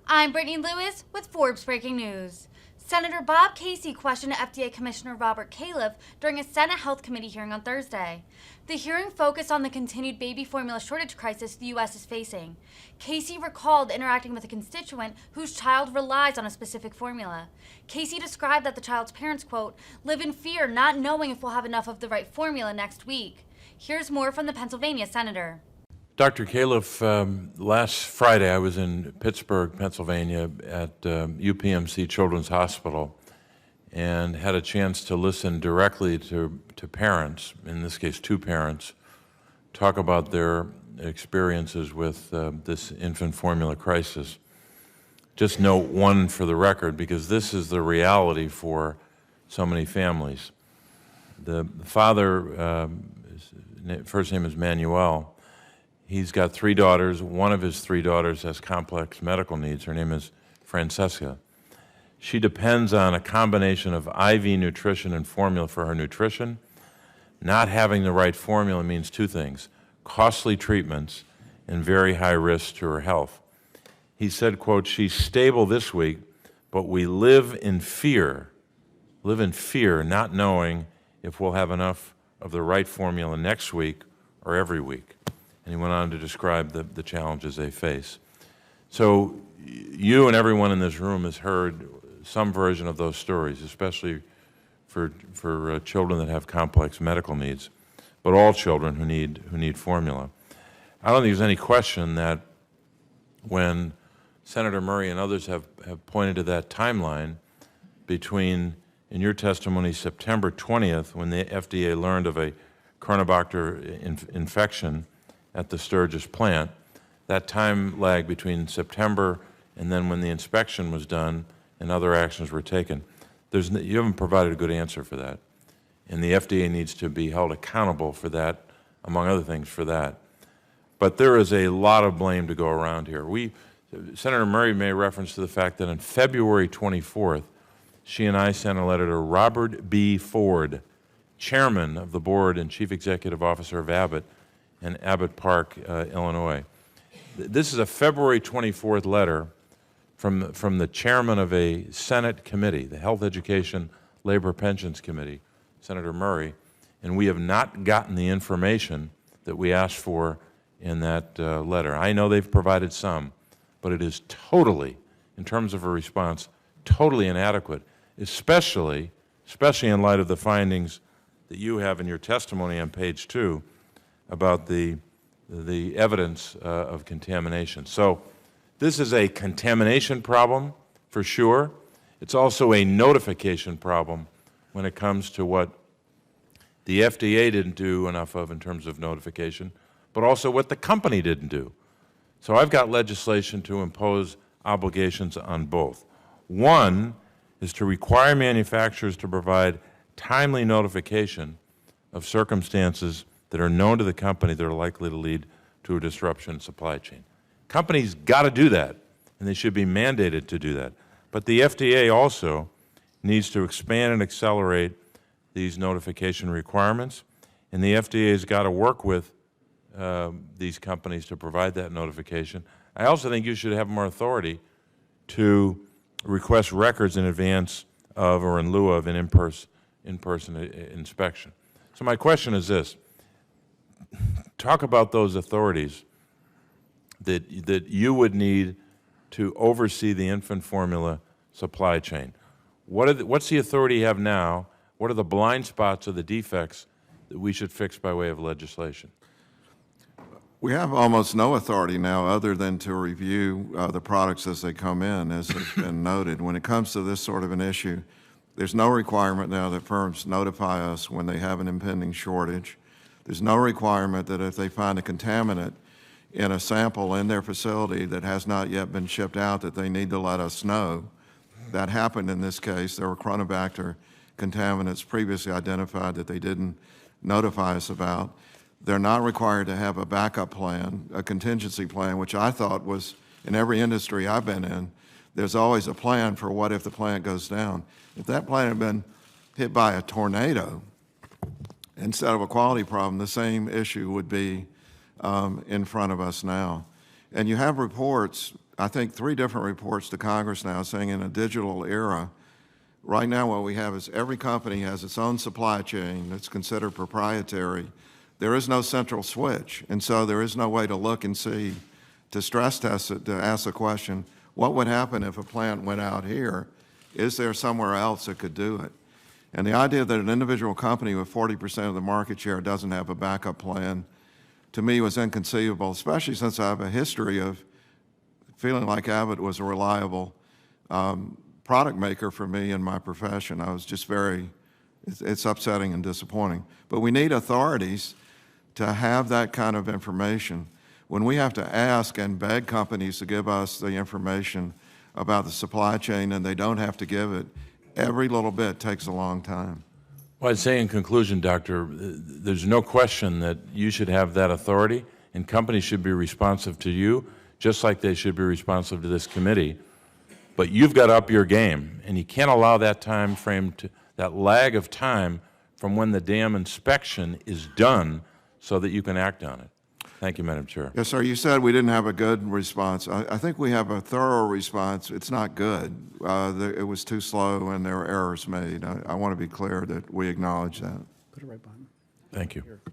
I'm Brittany Lewis with Forbes Breaking News. Senator Bob Casey questioned FDA Commissioner Robert Califf during a Senate Health Committee hearing on Thursday. The hearing focused on the continued baby formula shortage crisis the U.S. is facing. Casey recalled interacting with a constituent whose child relies on a specific formula. Casey described that the child's parents, quote, live in fear not knowing if we'll have enough of the right formula next week. Here's more from the Pennsylvania senator. Dr. Califf, last Friday I was in Pittsburgh, Pennsylvania at UPMC Children's Hospital and had a chance to listen directly to parents, in this case two parents, talk about their experiences with this infant formula crisis. Just note one for the record, because this is the reality for so many families. The father, his first name is Manuel. He's got three daughters. One of his three daughters has complex medical needs. Her name is Francesca. She depends on a combination of IV nutrition and formula for her nutrition. Not having the right formula means two things: costly treatments and very high risk to her health. He said, quote, she's stable this week, but we live in fear not knowing if we'll have enough of the right formula next week or every week. And he went on to describe the challenges they face. So you and everyone in this room has heard some version of those stories, especially for children that have complex medical needs, but all children who need formula. I don't think there's any question that when Senator Murray and others have pointed to that timeline between, in your testimony, September 20th, when the FDA learned of a Coronabacter infection at the Sturgis plant, that time lag between September and then when the inspection was done and other actions were taken, you haven't provided a good answer for that. And the FDA needs to be held accountable for that, among other things, for that. But there is a lot of blame to go around here. Senator Murray made reference to the fact that on February 24th, she and I sent a letter to Robert B. Ford, chairman of the board and chief executive officer of Abbott, in Abbott Park, Illinois. This is a February 24th letter from the chairman of a Senate committee, the Health, Education, Labor, Pensions Committee, Senator Murray, and we have not gotten the information that we asked for in that letter. I know they've provided some, but it is totally, in terms of a response, totally inadequate, especially in light of the findings that you have in your testimony on page 2, about the evidence of contamination. So this is a contamination problem for sure. It's also a notification problem when it comes to what the FDA didn't do enough of in terms of notification, but also what the company didn't do. So I've got legislation to impose obligations on both. One is to require manufacturers to provide timely notification of circumstances that are known to the company that are likely to lead to a disruption in supply chain. Companies got to do that, and they should be mandated to do that. But the FDA also needs to expand and accelerate these notification requirements, and the FDA has got to work with these companies to provide that notification. I also think you should have more authority to request records in advance of or in lieu of an in-person inspection. So my question is this: talk about those authorities that you would need to oversee the infant formula supply chain. What's the authority you have now? What are the blind spots or the defects that we should fix by way of legislation? We have almost no authority now other than to review the products as they come in, as has been noted. When it comes to this sort of an issue, there's no requirement now that firms notify us when they have an impending shortage. There's no requirement that if they find a contaminant in a sample in their facility that has not yet been shipped out, that they need to let us know. That happened in this case. There were Coronabacter contaminants previously identified that they didn't notify us about. They're not required to have a backup plan, a contingency plan, which I thought was, in every industry I've been in, there's always a plan for what if the plant goes down. If that plant had been hit by a tornado instead of a quality problem, the same issue would be in front of us now. And you have reports I think, 3 different reports to Congress now saying in a digital era, right now what we have is every company has its own supply chain that's considered proprietary. There is no central switch, and so there is no way to look and see, to stress test it, to ask the question, what would happen if a plant went out here? Is there somewhere else that could do it? And the idea that an individual company with 40% of the market share doesn't have a backup plan, to me, was inconceivable, especially since I have a history of feeling like Abbott was a reliable product maker for me in my profession. I was just it's upsetting and disappointing. But we need authorities to have that kind of information. When we have to ask and beg companies to give us the information about the supply chain and they don't have to give it, every little bit takes a long time. Well, I'd say in conclusion, Doctor, there's no question that you should have that authority, and companies should be responsive to you, just like they should be responsive to this committee. But you've got to up your game, and you can't allow that time frame, that lag of time from when the damn inspection is done so that you can act on it. Thank you, Madam Chair. Yes, sir. You said we didn't have a good response. I think we have a thorough response. It's not good. It was too slow and there were errors made. I want to be clear that we acknowledge that. Put it right behind me. Thank you.